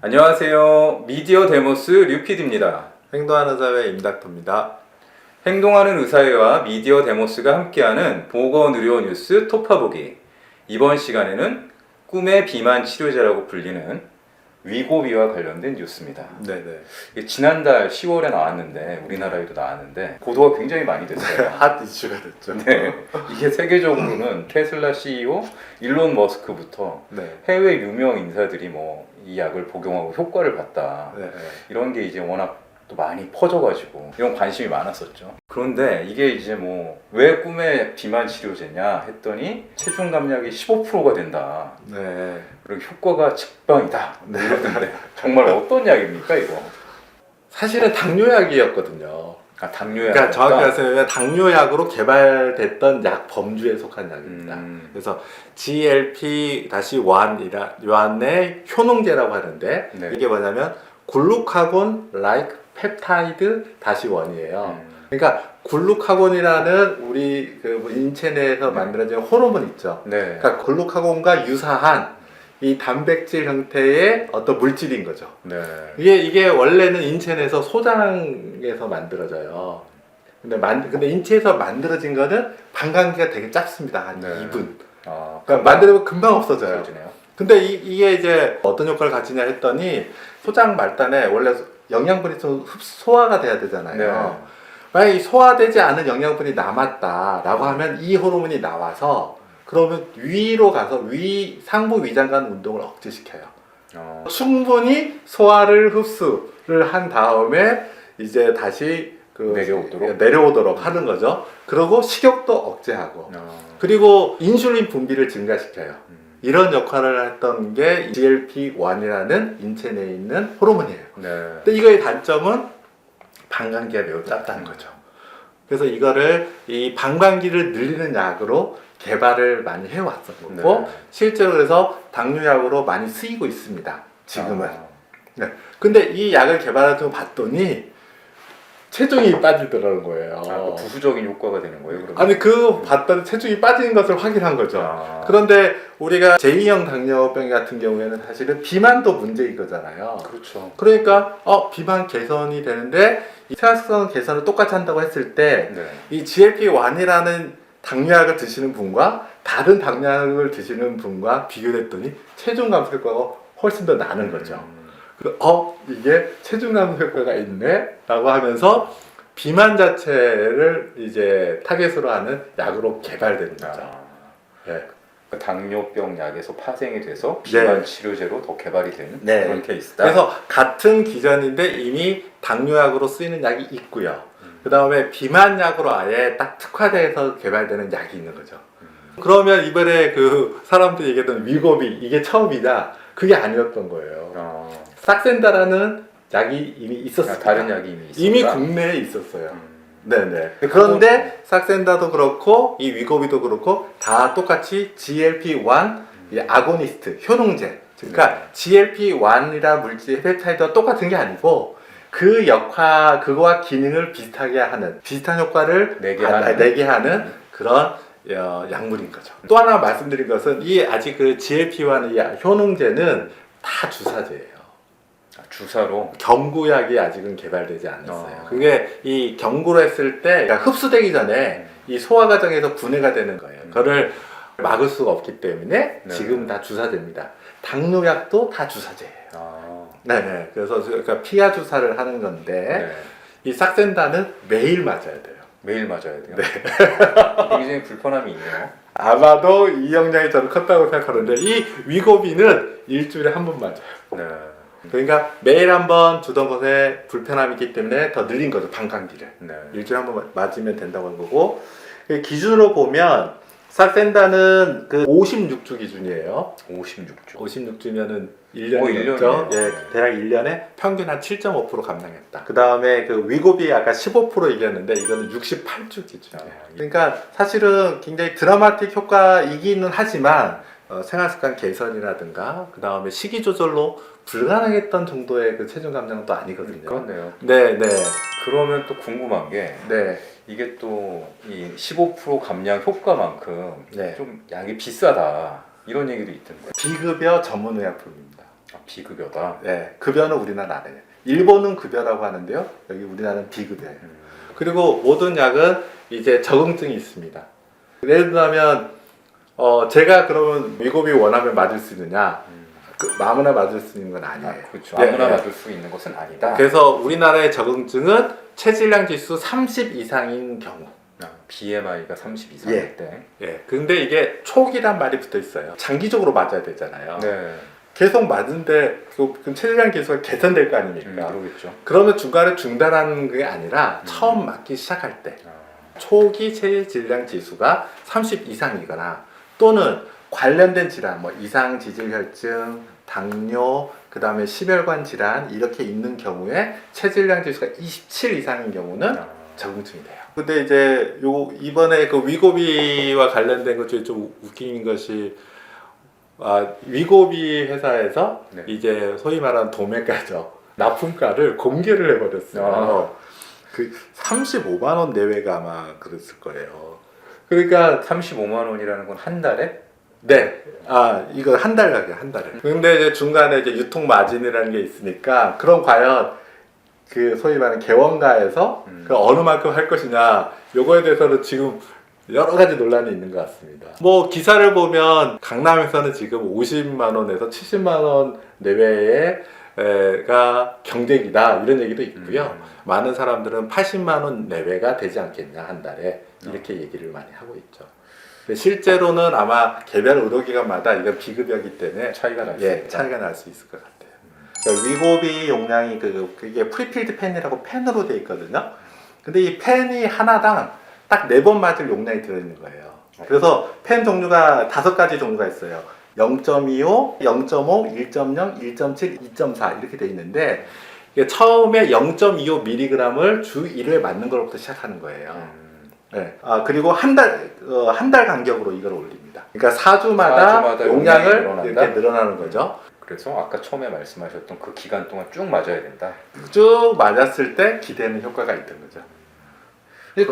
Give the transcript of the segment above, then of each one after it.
안녕하세요. 미디어 데모스 류피디입니다. 행동하는 사회 임닥터입니다. 행동하는 의사회와 미디어 데모스가 함께하는 보건의료 뉴스 톱파보기. 이번 시간에는 꿈의 비만 치료제라고 불리는 위고비와 관련된 뉴스입니다. 네네. 이게 지난달 10월에 나왔는데 우리나라에도 나왔는데 보도가 굉장히 많이 됐어요. 핫 이슈가 됐죠. 네, 이게 세계적으로는 테슬라 CEO 일론 머스크부터 네. 해외 유명 인사들이 뭐 이 약을 복용하고 효과를 봤다. 네. 이런 게 이제 워낙 또 많이 퍼져가지고 이런 관심이 많았었죠. 그런데 이게 이제 뭐 왜 꿈의 비만 치료제냐 했더니 체중 감량이 15%가 된다. 네. 그리고 효과가 직방이다. 네. 이러던데 정말 어떤 약입니까 이거? 사실은 당뇨약이었거든요. 아, 당뇨약. 그러니까 정확히 말하면 당뇨약으로 개발됐던 약 범주에 속한 약입니다. 그래서 GLP-1의 효능제라고 하는데 네. 이게 뭐냐면 글루카곤 like 펩타이드 -1이에요. 그러니까 글루카곤이라는 우리 그 인체 내에서 만들어진 호르몬 있죠. 네. 그러니까 글루카곤과 유사한 이 단백질 형태의 어떤 물질인 거죠. 네. 이게 원래는 인체 내에서 소장에서 만들어져요. 근데 인체에서 만들어진 거는 반감기가 되게 짧습니다. 한 네. 2분. 아, 그러니까 만들면 금방 없어져요. 없어지네요. 근데 이게 이제 어떤 효과를 가지냐 했더니 소장 말단에 원래 영양분이 좀 소화가 돼야 되잖아요. 네. 만약에 소화되지 않은 영양분이 남았다라고 하면 이 호르몬이 나와서 그러면 위로 가서 상부 위장관 운동을 억제시켜요. 충분히 소화를 흡수를 한 다음에 이제 다시 내려오도록 하는 거죠. 그리고 식욕도 억제하고 그리고 인슐린 분비를 증가시켜요. 이런 역할을 했던 게 GLP-1이라는 인체 내에 있는 호르몬이에요. 네. 근데 이거의 단점은 방광기가 매우 짧다는 거죠. 그래서 이거를 이 방광기를 늘리는 약으로 개발을 많이 해왔었고 네. 실제로 그래서 당뇨약으로 많이 쓰이고 있습니다. 지금은. 아. 네. 근데 이 약을 개발하고 봤더니 체중이 빠지더라는 거예요. 아, 부수적인 효과가 되는 거예요, 그러면? 아니 봤더니 체중이 빠지는 것을 확인한 거죠. 아. 그런데 우리가 제2형 당뇨병 같은 경우에는 사실은 비만도 문제인 거잖아요. 그렇죠. 그러니까 비만 개선이 되는데 이 생활습관 개선을 똑같이 한다고 했을 때 이 네. GLP-1이라는 당뇨약을 드시는 분과 다른 당뇨약을 드시는 분과 비교했더니 체중 감소 효과가 훨씬 더 나는 거죠. 이게 체중 감소 효과가 있네? 라고 하면서 비만 자체를 이제 타겟으로 하는 약으로 개발된 거죠. 네. 그 당뇨병 약에서 파생이 돼서 비만 네. 치료제로 더 개발이 되는 네. 그런 케이스다. 그래서 같은 기전인데 이미 당뇨약으로 쓰이는 약이 있고요. 그 다음에 비만약으로 아예 딱 특화돼서 개발되는 약이 있는 거죠. 그러면 이번에 그 사람들이 얘기했던 위고비 이게 처음이냐? 그게 아니었던 거예요. 싹센다라는 약이 이미 있었어요. 다른 약이 이미 있었다. 이미 국내에 있었어요. 네네. 그런데 싹센다도 그렇고 이 위고비도 그렇고 다 똑같이 GLP-1 아고니스트 효능제. 그러니까 GLP-1이라 물질 펩타이드와 똑같은 게 아니고 그 그거와 기능을 비슷하게 하는 비슷한 효과를 내게 하는 그런 약물인 거죠. 또 하나 말씀드린 것은 아직 그 GLP-1 효능제는 다 주사제예요. 주사로 경구약이 아직은 개발되지 않았어요. 그게 이 경구로 했을 때 그러니까 흡수되기 전에 이 소화 과정에서 분해가 되는 거예요. 그거를 막을 수가 없기 때문에 지금 다 주사제입니다. 당뇨약도 다 주사제예요. 네네. 그래서 그러니까 피하 주사를 하는 건데 이 싹센다는 매일 맞아야 돼요. 매일 맞아야 돼요. 네. 굉장히 불편함이 있네요. 아마도 이 영향이 저는 컸다고 생각하는데 이 위고비는 일주일에 한 번 맞아요. 네. 그러니까 매일 한 번 주던 것에 불편함이 있기 때문에 더 늘린 거죠. 방광기를. 네. 일주일에 한 번 맞으면 된다고 한 거고 기준으로 보면 싹센다는 그 56주 기준이에요. 56주. 56주면은 1년이죠. 1년이네요. 예, 대략 1년에 평균 한 7.5% 감량했다. 그 다음에 그 위고비 아까 15% 얘기했는데 이거는 68주 기준이에요. 그러니까 사실은 굉장히 드라마틱 효과이기는 하지만 생활습관 개선이라든가 그 다음에 식이 조절로 불가능했던 정도의 그 체중 감량은 또 아니거든요. 그렇네요. 네. 그러면 또 궁금한 게 이게 또 이 15% 감량 효과만큼 좀 약이 비싸다 이런 얘기도 있던데. 비급여 전문 의약품입니다. 비급여다. 네, 급여는 우리나라 안 해요. 일본은 급여라고 하는데요. 여기 우리나라는 비급여예요. 그리고 모든 약은 이제 적응증이 있습니다. 예를 들면 제가 그러면 위고비 원하면 맞을 수 있느냐? 아무나 맞을 수 있는 건 아니에요. 그렇죠. 네, 아무나 네. 맞을 수 있는 것은 아니다. 그래서 우리나라의 적응증은 체질량 지수 30 이상인 경우. BMI가 30 이상일 예. 때. 예. 근데 이게 초기란 말이 붙어 있어요. 장기적으로 맞아야 되잖아요. 네. 계속 맞은데 그럼 체질량 지수가 개선될 거 아닙니까? 그러겠죠. 그러면 중간에 중단하는 게 아니라 처음 맞기 시작할 때 초기 체질량 지수가 30 이상이거나 또는 관련된 질환, 뭐 이상 지질혈증, 당뇨, 그 다음에 심혈관 질환 이렇게 있는 경우에 체질량 지수가 27 이상인 경우는 적응증이 돼요. 근데 이제 이번에 그 위고비와 관련된 것 중에 좀 웃긴 것이 위고비 회사에서 네. 이제 소위 말하는 도매가죠. 납품가를 공개를 해버렸어요. 그 35만 원 내외가 아마 그랬을 거예요. 그러니까 35만 원이라는 건 한 달에? 네, 이거 한 달 가격 한 달에. 근데 이제 중간에 이제 유통 마진이라는 게 있으니까 그럼 과연 그 소위 말하는 개원가에서 그 어느 만큼 할 것이냐 요거에 대해서는 지금 여러 가지 논란이 있는 것 같습니다. 뭐 기사를 보면 강남에서는 지금 50만 원에서 70만 원 내외가 경쟁이다 이런 얘기도 있고요. 많은 사람들은 80만 원 내외가 되지 않겠냐 한 달에 이렇게 얘기를 많이 하고 있죠. 실제로는 아마 개별 의료기관마다 이건 비급여기 때문에 차이가 날 수 있다. 차이가 날 수 있을 것 같아요. 그러니까 위고비 용량이 그게 프리필드 펜이라고 펜으로 돼 있거든요. 근데 이 펜이 하나당 딱 4번 맞을 용량이 들어있는 거예요. 그래서 펜 종류가 5가지 종류가 있어요. 0.25, 0.5, 1.0, 1.7, 2.4 이렇게 돼 있는데 이게 처음에 0.25mg을 주 1회 맞는 것부터 시작하는 거예요. 네. 그리고 한 달 간격으로 이걸 올립니다. 그러니까 4주마다 용량을 이렇게 늘어나는 거죠. 그래서 아까 처음에 말씀하셨던 그 기간 동안 쭉 맞아야 된다. 쭉 맞았을 때 기대는 효과가 있던 거죠.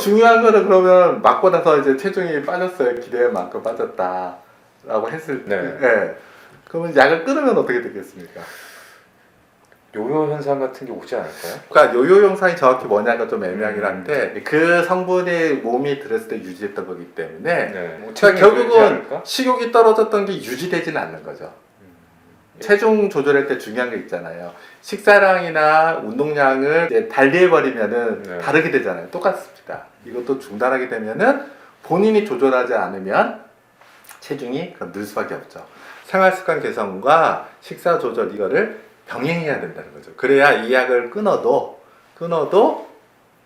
중요한 거는 그러면 맞고 나서 이제 체중이 빠졌어요. 기대한 만큼 빠졌다라고 했을 때, 네. 그러면 약을 끊으면 어떻게 되겠습니까? 요요 현상 같은 게 오지 않을까요? 그러니까 요요 현상이 정확히 뭐냐가 좀 애매하긴 한데 그 성분이 몸이 들었을 때 유지했던 거기 때문에 뭐 그러니까 결국은 식욕이 떨어졌던 게 유지되지는 않는 거죠. 체중 조절할 때 중요한 게 있잖아요. 식사량이나 운동량을 이제 달리해버리면은 다르게 되잖아요. 똑같습니다. 이것도 중단하게 되면은 본인이 조절하지 않으면 체중이 그럼 늘 수밖에 없죠. 생활습관 개선과 식사 조절 이거를 병행해야 된다는 거죠. 그래야 이 약을 끊어도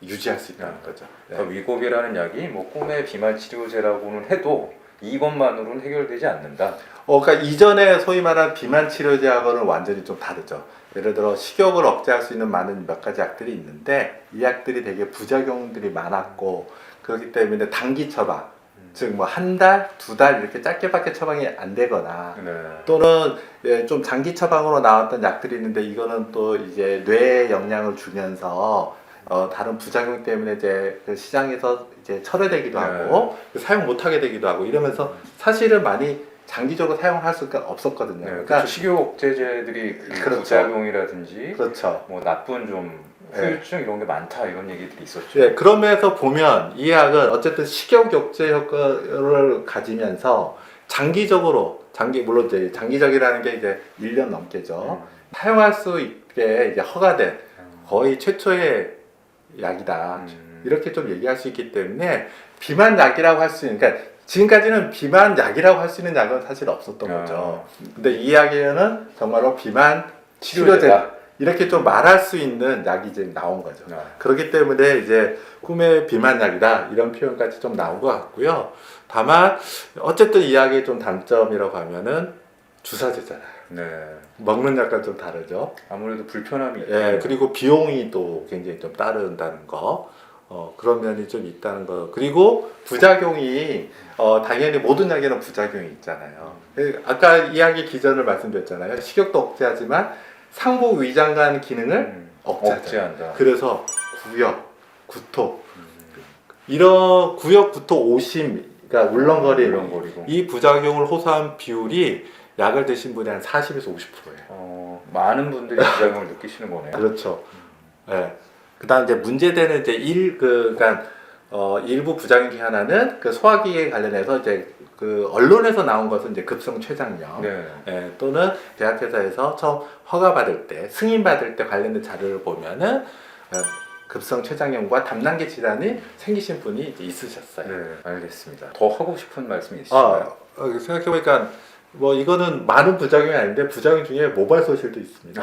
유지할 수 있다는 거죠. 그러니까 위고비라는 약이 뭐 꿈의 비만 치료제라고는 해도 이것만으로는 해결되지 않는다. 그러니까 이전에 소위 말하는 비만 치료제하고는 완전히 좀 다르죠. 예를 들어 식욕을 억제할 수 있는 많은 몇 가지 약들이 있는데 이 약들이 되게 부작용들이 많았고 그렇기 때문에 단기 처방, 즉 뭐 한 달, 2달 이렇게 짧게밖에 처방이 안 되거나 또는 좀 장기 처방으로 나왔던 약들이 있는데 이거는 또 이제 뇌에 영향을 주면서 다른 부작용 때문에 이제 그 시장에서 이제 철회되기도 하고 사용 못하게 되기도 하고 이러면서 사실은 많이 장기적으로 사용을 할 수가 없었거든요. 그러니까 식욕 억제제들이 부작용이라든지 뭐 나쁜 좀 후유증 이런 게 많다 이런 얘기들이 있었죠. 네, 그러면서 보면 이 약은 어쨌든 식욕 억제 효과를 가지면서 장기적으로 물론 이제 장기적이라는 게 이제 1년 넘게죠. 사용할 수 있게 이제 허가된 거의 최초의 약이다. 이렇게 좀 얘기할 수 있기 때문에 비만 약이라고 할 수 있는 그러니까 지금까지는 비만 약이라고 할 수 있는 약은 사실 없었던 거죠. 근데 이 약에는 정말로 비만 치료제다. 이렇게 좀 말할 수 있는 약이 이제 나온 거죠. 그렇기 때문에 이제 꿈의 비만 약이다 이런 표현까지 좀 나온 것 같고요. 다만 어쨌든 이 약의 좀 단점이라고 하면은 주사제잖아요. 먹는 약과 좀 다르죠. 아무래도 불편함이 있고 그리고 비용이 또 굉장히 좀 따른다는 거. 그런 면이 좀 있다는 거. 그리고 부작용이 당연히 모든 약에는 부작용이 있잖아요. 아까 이 약의 기전을 말씀드렸잖아요. 식욕도 억제하지만 상부 위장관 기능을 억제한다. 그래서 구역, 구토 이런 구역, 구토, 오심, 그러니까 울렁거리고 이 부작용을 호소한 비율이 약을 드신 분이 한 40에서 50%예요. 많은 분들이 부작용을 느끼시는 거네요. 그렇죠. 예. 그다음 이제 문제되는 이제 그러니까 일부 부작용 중 하나는 그 소화기에 관련해서 이제 그 언론에서 나온 것은 이제 급성 췌장염, 네. 예, 또는 제약회사에서 처음 허가 받을 때, 승인 받을 때 관련된 자료를 보면은 급성 췌장염과 담낭계 질환이 생기신 분이 이제 있으셨어요. 네, 알겠습니다. 더 하고 싶은 말씀이 있으신가요? 생각해보니까 뭐 이거는 많은 부작용이 아닌데 부작용 중에 모발 소실도 있습니다.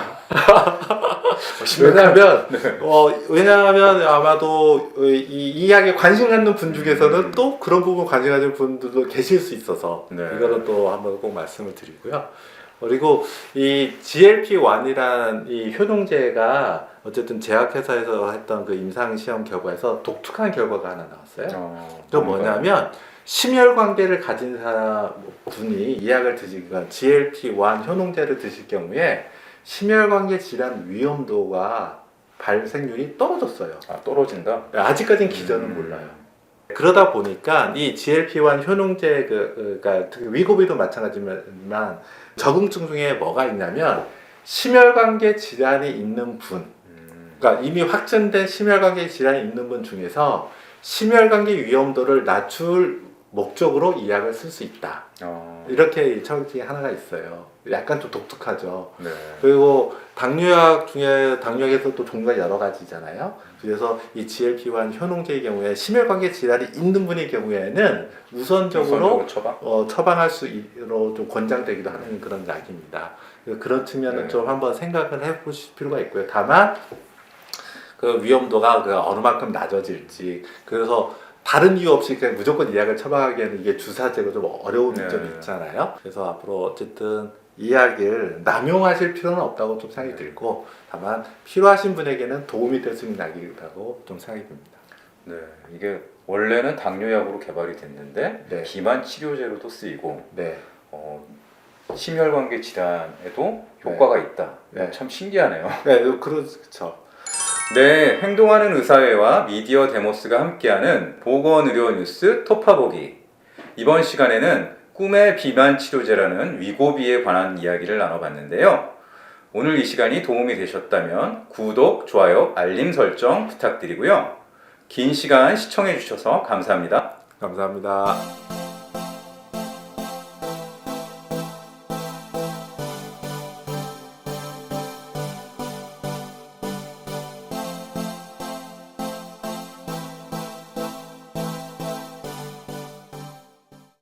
왜냐하면 아마도 이 약에 관심 갖는 분 중에서는 또 그런 부분 관심 가진 분들도 계실 수 있어서 네. 이거는 또 한번 꼭 말씀을 드리고요. 그리고 이 GLP-1이란 이 효능제가 어쨌든 제약회사에서 했던 그 임상 시험 결과에서 독특한 결과가 하나 나왔어요. 그 뭐냐면 심혈관계를 가진 분이 이 약을 드시거나 GLP-1 효능제를 드실 경우에 심혈관계 질환 위험도가 발생률이 떨어졌어요. 떨어진다? 아직까지는 기전은 몰라요. 그러다 보니까 이 GLP-1 효능제 그러니까 위고비도 마찬가지지만 적응증 중에 뭐가 있냐면 심혈관계 질환이 있는 분, 그러니까 이미 확진된 심혈관계 질환이 있는 분 중에서 심혈관계 위험도를 낮출 목적으로 이 약을 쓸 수 있다. 이렇게 처방이 하나가 있어요. 약간 좀 독특하죠. 네. 그리고 당뇨약 중에 당뇨약에서 또 종류가 여러 가지잖아요. 그래서 이 GLP-1 효능제의 경우에 심혈관계 질환이 있는 분의 경우에는 우선적으로 처방할 수 있도록 좀 권장되기도 하는 그런 약입니다. 그런 측면은 좀 한번 생각을 해보실 필요가 있고요. 다만 그 위험도가 어느 만큼 낮아질지, 그래서 다른 이유 없이 그냥 무조건 이 약을 처방하기에는 이게 주사제로 좀 어려운 점이 있잖아요. 그래서 앞으로 어쨌든 이 약을 남용하실 필요는 없다고 좀 생각이 들고, 다만 필요하신 분에게는 도움이 될 수 있는 약이라고 좀 생각이 듭니다. 네, 이게 원래는 당뇨약으로 개발이 됐는데 비만 치료제로도 쓰이고 심혈관계 질환에도 효과가 있다. 참 신기하네요. 네, 그렇죠. 네, 행동하는 의사회와 미디어 데모스가 함께하는 보건의료 뉴스 토파보기. 이번 시간에는 꿈의 비만 치료제라는 위고비에 관한 이야기를 나눠봤는데요. 오늘 이 시간이 도움이 되셨다면 구독, 좋아요, 알림 설정 부탁드리고요. 긴 시간 시청해주셔서 감사합니다. 감사합니다.